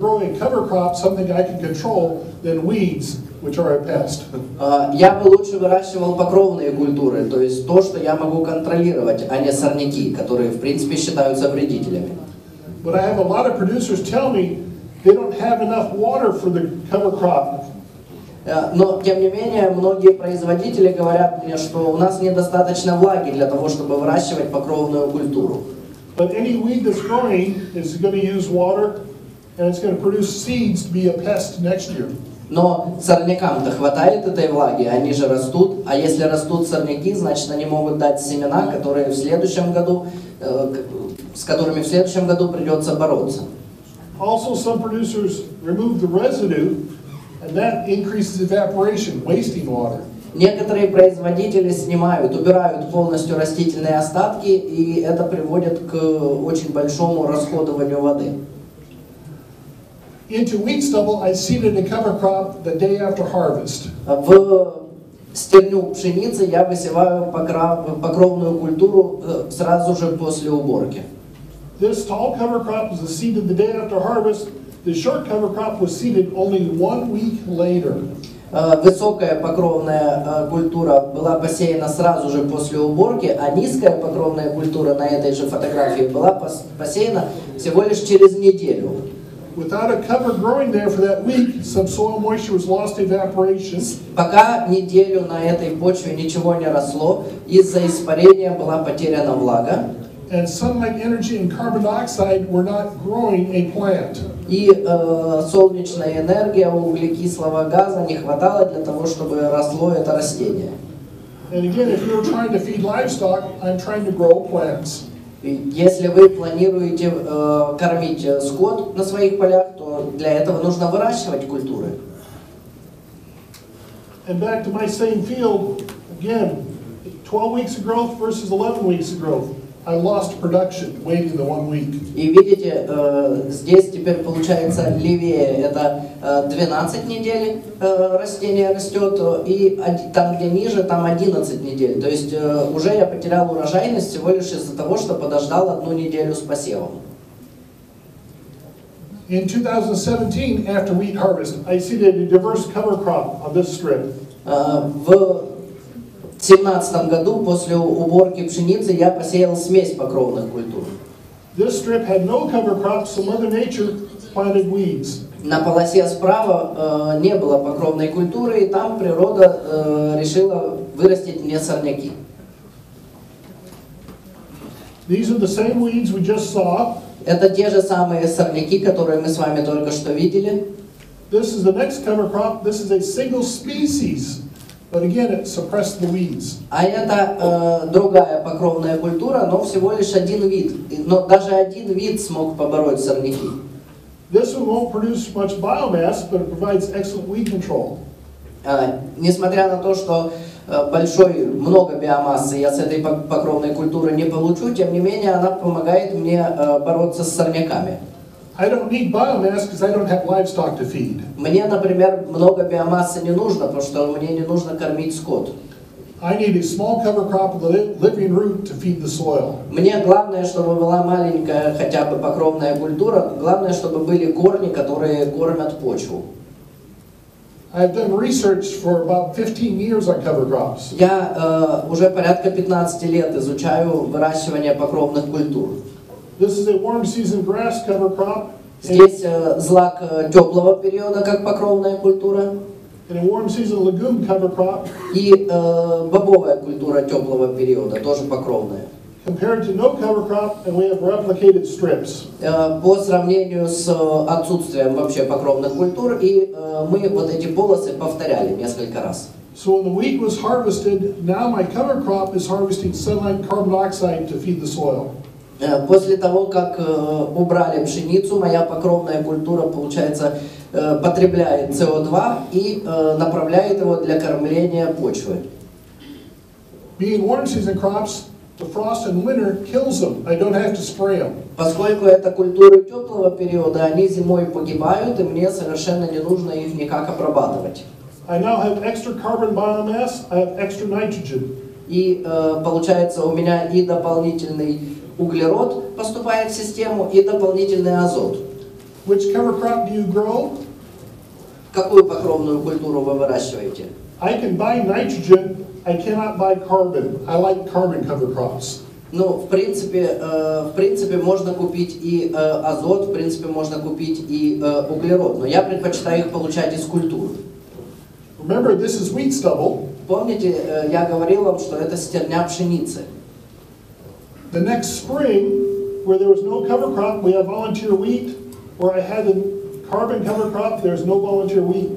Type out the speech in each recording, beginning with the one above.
grow a cover crop, something I can control, than weeds, which are a pest. Я бы лучше выращивал покровные культуры, то есть то, что я могу контролировать, а не сорняки, которые в принципе считаются вредителями. But I have a lot of producers tell me they don't have enough water for the cover crop. Но, тем не менее, многие производители говорят мне, что у нас недостаточно влаги для того, чтобы выращивать покровную культуру. But any weed that's growing is going to use water, and it's going to produce seeds to be a pest next year. Но сорнякам-то хватает этой влаги, они же растут, а если растут сорняки, значит они могут дать семена, которые в следующем году, с которыми в следующем году придется бороться. Also, some producers remove the residue, and that increases evaporation, wasting water. Некоторые производители убирают полностью растительные остатки, и это приводит к очень большому расходованию воды. Into wheat stubble, I seeded a cover crop the day after harvest. В стерню пшеницы я высеваю покровную культуру сразу же после уборки. This tall cover crop was seeded the day after harvest. The short cover crop was seeded only 1 week later. Высокая покровная культура была посеяна сразу же после уборки, а низкая покровная культура на этой же фотографии была посеяна всего лишь через неделю. Without a cover growing there for that week, some soil moisture was lost to evaporation. Пока неделю на этой почве ничего не росло, из-за испарения была потеряна влага. And sunlight, energy, and carbon dioxide were not growing a plant. И солнечная энергия, углекислого газа не хватало для того, чтобы росло это растение. And again, if you're trying to feed livestock, I'm trying to grow plants. Если вы планируете кормить скот на своих полях, то для этого нужно выращивать культуры. And back to my same field, again, 12 weeks of growth versus 11 weeks of growth. I lost production waiting the 1 week. И видите, здесь теперь получается левее это 12 недель растение растет, и там, где ниже, там 11 недель. То есть уже я потерял урожайность всего лишь из-за того, что подождал 1 неделю с посевом. In 2017, after wheat harvest, I seeded a diverse cover crop on this strip. В 2017 году после уборки пшеницы я посеял смесь покровных культур. This strip had no cover crops, so Mother Nature planted weeds. На полосе справа не было покровной культуры, и там природа решила вырастить мне сорняки. These are the same weeds we just saw. Это те же самые сорняки, которые мы с вами только что видели. This is the next cover crop. This is a single species. But again, it suppressed the weeds. А это другая покровная культура, но всего лишь один вид. Но даже один вид смог побороть сорняки. This one won't produce much biomass, but it provides excellent weed control. Несмотря на то, что много биомассы я с этой покровной культуры не получу, тем не менее она помогает мне бороться с сорняками. I don't need biomass because I don't have livestock to feed. Мне, например, много биомассы не нужно, потому что мне не нужно кормить скот. I need a small cover crop with a living root to feed the soil. Мне главное, чтобы была маленькая хотя бы покровная культура, главное, чтобы были корни, которые кормят почву. I've done research for about 15 years on cover crops. Я уже порядка 15 лет изучаю выращивание покровных культур. This is a warm season grass cover crop. Здесь злак теплого периода, как покровная культура. And a warm season legume cover crop. И бобовая культура теплого периода, тоже покровная. Compared to no cover crop, and we have replicated strips. По сравнению с отсутствием вообще покровных культур, и мы вот эти полосы повторяли несколько раз. So when the wheat was harvested, now my cover crop is harvesting sunlight and carbon dioxide to feed the soil. После того, как убрали пшеницу, моя покровная культура, получается, потребляет СО2 и направляет его для кормления почвы. Being warm season crops, the frost in winter kills them. I don't have to spray them. Поскольку это культуры теплого периода, они зимой погибают, и мне совершенно не нужно их никак обрабатывать. I now have extra carbon biomass. I have extra nitrogen. И получается, у меня и дополнительный углерод поступает в систему, и дополнительный азот. which cover crop do you grow? Какую покровную культуру вы выращиваете? I can buy nitrogen, I cannot buy carbon. I like carbon cover crops. Ну, в принципе, можно купить и азот, в принципе, можно купить и углерод, но я предпочитаю их получать из культур. Remember, this is wheat stubble. Помните, я говорил вам, что это стерня пшеницы. The next spring, where there was no cover crop, we have volunteer wheat. Where I had a carbon cover crop, there's no volunteer wheat.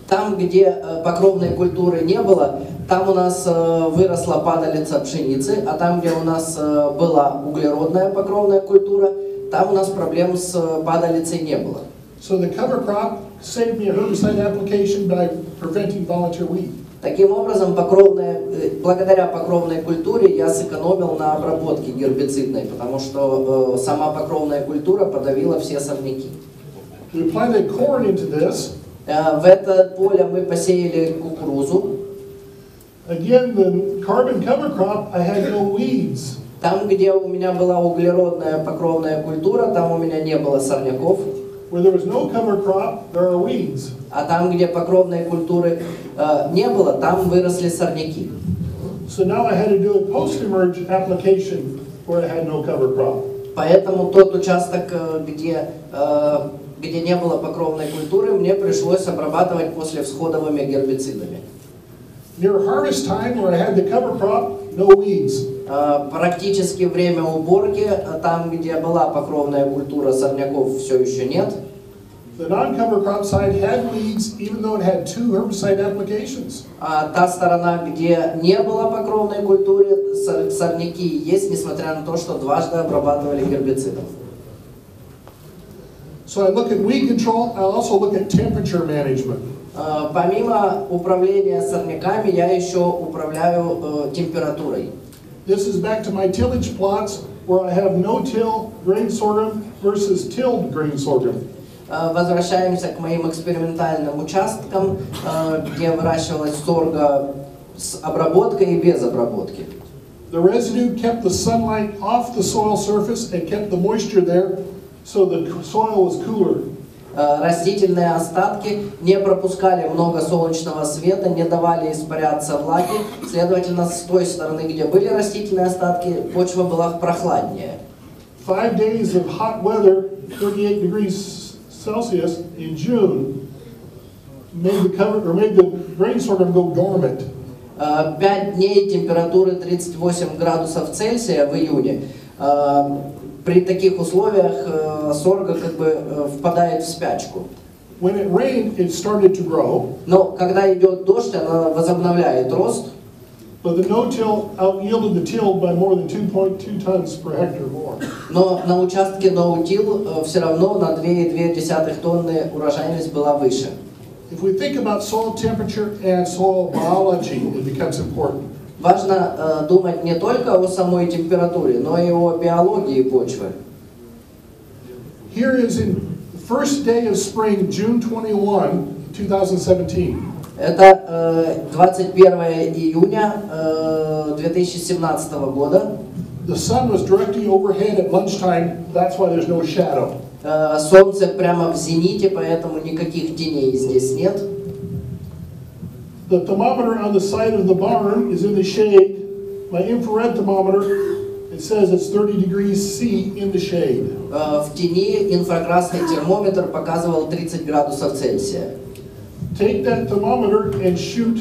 Там, где покровной культуры не было, там у нас выросла падалица пшеницы, а там, где у нас была углеродная покровная культура, там у нас проблем с падалицей не было. So the cover crop saved me a herbicide application by preventing volunteer wheat. Таким образом, благодаря покровной культуре я сэкономил на обработке гербицидной, потому что сама покровная культура подавила все сорняки. We planted corn into this. В это поле мы посеяли кукурузу. Again, the carbon cover crop, I had no weeds. Там, где у меня была углеродная покровная культура, там у меня не было сорняков. Where there was no cover crop, there are weeds. А там, где покровной культуры не было, там выросли сорняки. So now I had to do a post-emerge application where I had no cover crop. Поэтому тот участок, где не было покровной культуры, мне пришлось обрабатывать послевсходовыми гербицидами. Near harvest time, where I had the cover crop, no weeds. Практически время уборки, там, где была покровная культура, сорняков все еще нет. The non-cover crop side had weeds, even though it had 2 herbicide applications. А та сторона, где не было покровной культуры, сорняки есть, несмотря на то, что дважды обрабатывали гербицидом. So I look at weed control, I also look at temperature management. Помимо управления сорняками, я еще управляю температурой. This is back to my tillage plots, where I have no-till grain sorghum versus tilled grain sorghum. Возвращаемся к моим экспериментальным участкам, где выращивалась сорго с обработкой и без обработки. The residue kept the sunlight off the soil surface and kept the moisture there, so the soil was cooler. Растительные остатки не пропускали много солнечного света, не давали испаряться влаги. Следовательно, с той стороны, где были растительные остатки, почва была прохладнее. 5 days of hot weather, 38 degrees Celsius in June, made the grain sorghum go dormant. 5 дней температуры 38 градусов Цельсия в июне. При таких условиях сорго как бы впадает в спячку. When it rained, it started to grow. Но когда идет дождь, она возобновляет рост. But the no-till out-yielded the tilled by more than 2.2 tons per hectare more. Но на участке no-till все равно на 2,2 тонны урожайность была выше. If we think about soil temperature and soil biology, it becomes important. Важно думать не только о самой температуре, но и о биологии почвы. Here is in the first day of spring, June 21, 2017. Это 21 июня 2017 года. The sun was directly overhead at lunchtime. That's why there's no shadow. Солнце прямо в зените, поэтому никаких теней здесь нет. The thermometer on the side of the barn is in the shade. My infrared thermometer, it says it's 30 degrees C in the shade. В тени инфракрасный термометр показывал 30 градусов Цельсия. Take that thermometer and shoot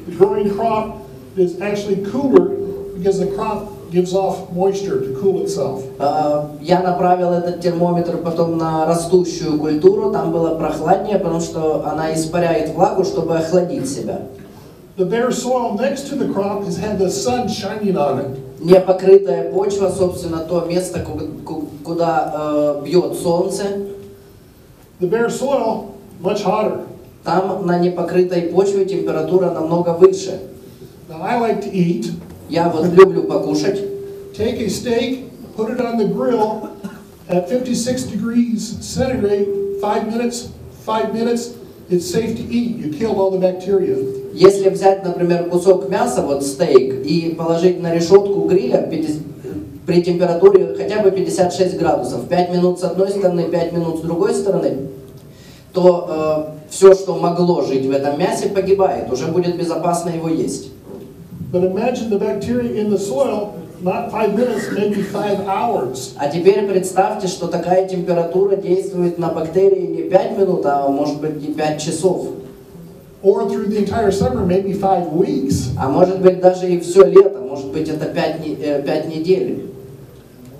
the growing crop. It's actually cooler because the crop gives off moisture to cool itself. Я направил этот термометр потом на растущую культуру, там было прохладнее, потому что она испаряет влагу, чтобы охладить себя. The bare soil next to the crop has had the sun shining on it. Непокрытая почва, собственно, то место, куда бьет солнце. The bare soil much hotter. Там на непокрытой почве температура намного выше. Now I like to eat. Я вот люблю покушать. Take a steak, put it on the grill at 56 degrees centigrade, 5 minutes, it's safe to eat. You killed all the bacteria. Если взять, например, кусок мяса, вот стейк, и положить на решетку гриля при температуре хотя бы 56 градусов, 5 минут с одной стороны, 5 минут с другой стороны, то все, что могло жить в этом мясе, погибает, уже будет безопасно его есть. But imagine the bacteria in the soil, not 5 minutes, maybe 5 hours. А теперь представьте, что такая температура действует на бактерии не 5 минут, а может быть и 5 часов. Or through the entire summer, maybe 5 weeks. А может быть даже и все лето, может быть это 5 недель.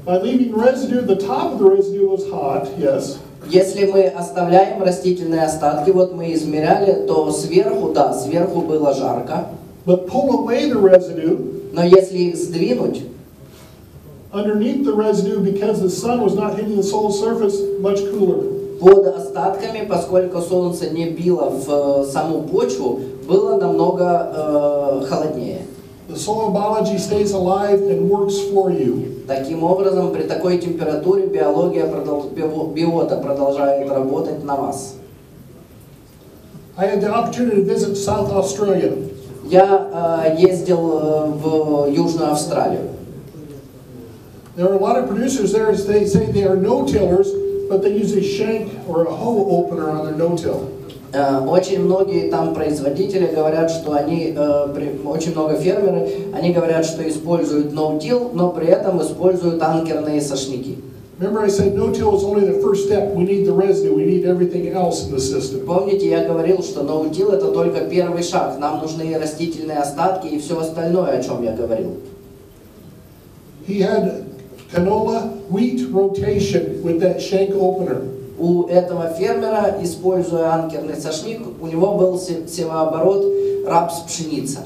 By leaving residue, the top of the residue was hot, yes. Если мы оставляем растительные остатки, вот мы измеряли, то сверху, да, сверху было жарко. But pull away the residue, Но если их сдвинуть, underneath the residue, because the sun was not hitting the soil surface, much cooler. под остатками, поскольку солнце не било в саму почву, было намного холоднее. The soil biology stays alive and works for you. Таким образом, при такой температуре биота продолжает работать на вас. I had the opportunity to visit South Australia. Я ездил в Южную Австралию. There are a lot of producers there. They say they are no-tillers, but they use a shank or a hoe opener on their no-till. Очень многие там производители говорят, что они, очень много фермеры, они говорят, что используют no-till, но при этом используют анкерные сошники. Remember I said no-till is only the first step. We need the residue. We need everything else in the system. Помните, я говорил, что no-till это только первый шаг. Нам нужны растительные остатки и все остальное, о чем я говорил. He had canola wheat rotation with that shank opener. У этого фермера, используя анкерный сошник, у него был севооборот рапс-пшеница.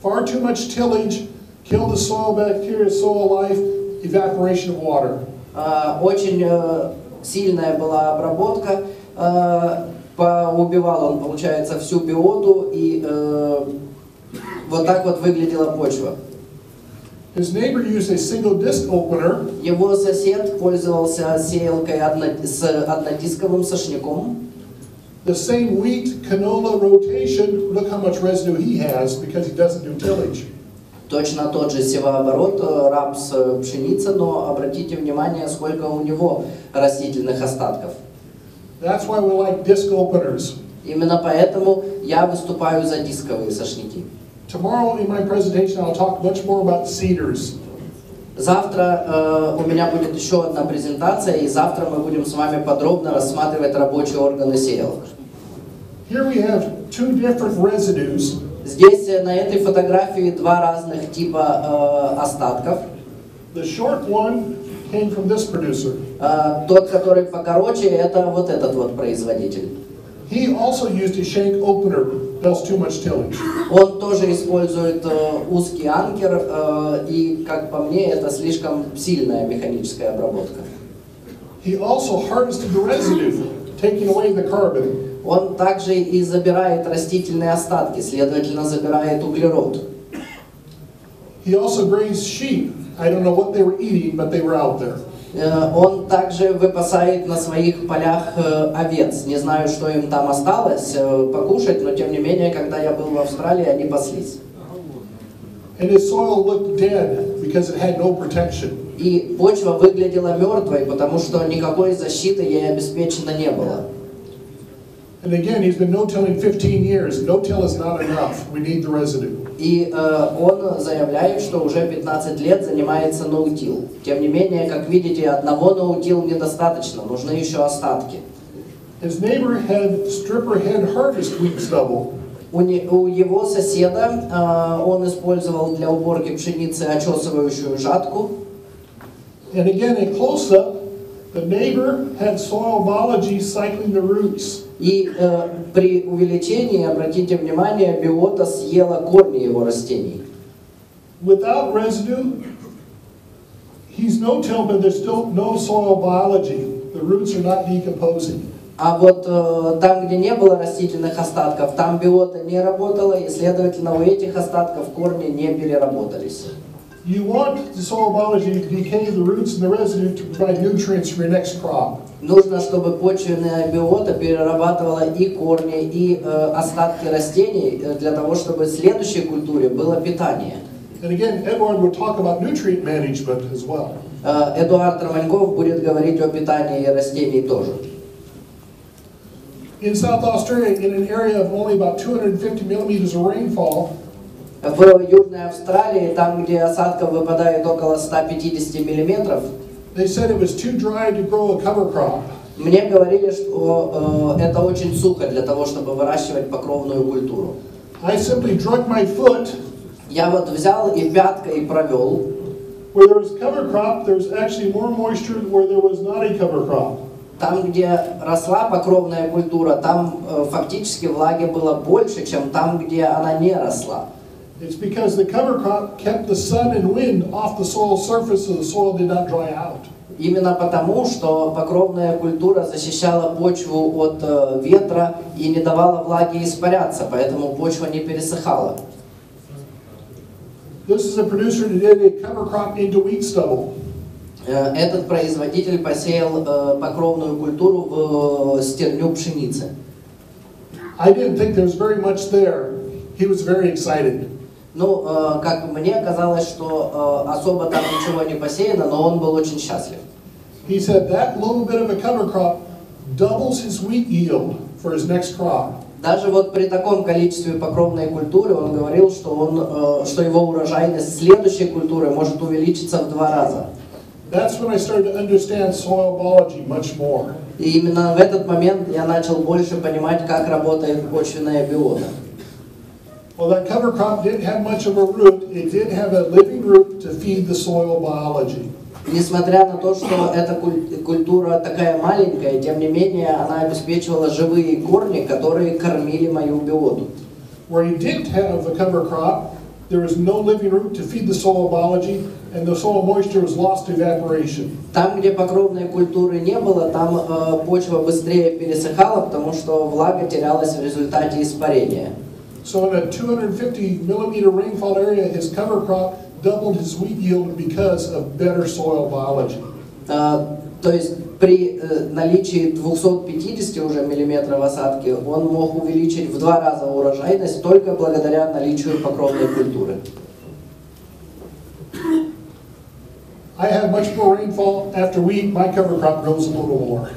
Far too much tillage killed the soil bacteria, soil life, evaporation of water. Очень сильная была обработка, убивал он, получается, всю биоту, и вот так вот выглядела почва. His neighbor used a single disc opener. Его сосед пользовался сеялкой с однодисковым сошником. The same wheat canola rotation, look how much residue he has because he doesn't do tillage. Точно тот же севооборот, рапс, пшеница, но обратите внимание, сколько у него растительных остатков. That's why we like disc openers. Именно поэтому я выступаю за дисковые сошники. Tomorrow in my presentation I'll talk much more about cedars. Завтра у меня будет еще одна презентация, и завтра мы будем с вами подробно рассматривать рабочие органы сеялок. Here we have two different residues. Здесь на этой фотографии два разных типа остатков. The short one came from this producer. Тот, который покороче, это вот этот вот производитель. He also used a shank opener, does too much tillage. Он тоже использует узкий анкер, и, как по мне, это слишком сильная механическая обработка. He also harvested the residue, taking away the carbon. Он также и забирает растительные остатки, следовательно, забирает углерод. He also grazed sheep. I don't know what they were eating, but they were out there. Он также выпасает на своих полях овец. Не знаю, что им там осталось покушать, но тем не менее, когда я был в Австралии, они паслись. And his soil looked dead because it had no protection. И почва выглядела мертвой, потому что никакой защиты ей обеспечено не было. And again, he's been no-tilling 15 years. No-till is not enough. We need the residue. И он заявляет, что уже 15 лет занимается ноутил. Тем не менее, как видите, одного ноутил недостаточно, нужны еще остатки. His neighbor had stripper head harvest wheat stubble. У его соседа он использовал для уборки пшеницы очесывающую жатку. And again, a close-up, the neighbor had soil biology cycling the roots. И при увеличении, обратите внимание, биота съела корни его растений. Without residue, he's no-till, but there's still no soil biology. The roots are not decomposing. А вот там, где не было растительных остатков, там биота не работала, и, следовательно, у этих остатков корни не переработались. You want the soil biology to decay the roots and the residue to provide nutrients for your next crop. Нужно, чтобы почвенная биота перерабатывала и корни, и остатки растений для того, чтобы в следующей культуре было питание. And again, Edward would talk about nutrient management as well. Эдуард Романьков будет говорить о питании растений тоже. In South Australia, in an area of only about 250 millimeters of rainfall, В Южной Австралии, там, где осадков выпадает около 150 миллиметров, they said it was too dry to grow a cover crop. мне говорили, что это очень сухо для того, чтобы выращивать покровную культуру. I simply drug my foot. Я вот взял и пяткой провел. Where there was cover crop, there was actually more moisture than where there was not a cover crop. Там, где росла покровная культура, там фактически влаги было больше, чем там, где она не росла. It's because the cover crop kept the sun and wind off the soil surface so the soil did not dry out. Именно потому, что покровная культура защищала почву от ветра и не давала влаге испаряться, поэтому почва не пересыхала. This is a producer that did a cover crop into wheat stubble. Этот производитель посеял покровную культуру в стерню пшеницы. I didn't think there was very much there. He was very excited. Ну, как мне казалось, что особо там ничего не посеяно, но он был очень счастлив. He said that little bit of a cover crop doubles his wheat yield for his next crop. Даже вот при таком количестве покровной культуры он говорил, что его урожайность следующей культуры может увеличиться в 2 раза. That's when I started to understand soil biology much more. И именно в этот момент я начал больше понимать, как работает почвенная биота. Well, that cover crop didn't have much of a root. It did have a living root to feed the soil biology. Несмотря на то, что эта культура такая маленькая, тем не менее она обеспечивала живые корни, которые кормили мою биоту. Where you didn't have a cover crop, there was no living root to feed the soil biology, and the soil moisture was lost to evaporation. Там, где покровной культуры не было, там почва быстрее пересыхала, потому что влага терялась в результате испарения. So in a 250 millimeter rainfall area, his cover crop doubled his wheat yield because of better soil biology. То есть при наличии 250 уже миллиметров осадки он мог увеличить в 2 раза урожайность только благодаря наличию покровной культуры. I have much more rainfall after wheat. My cover crop grows a little more.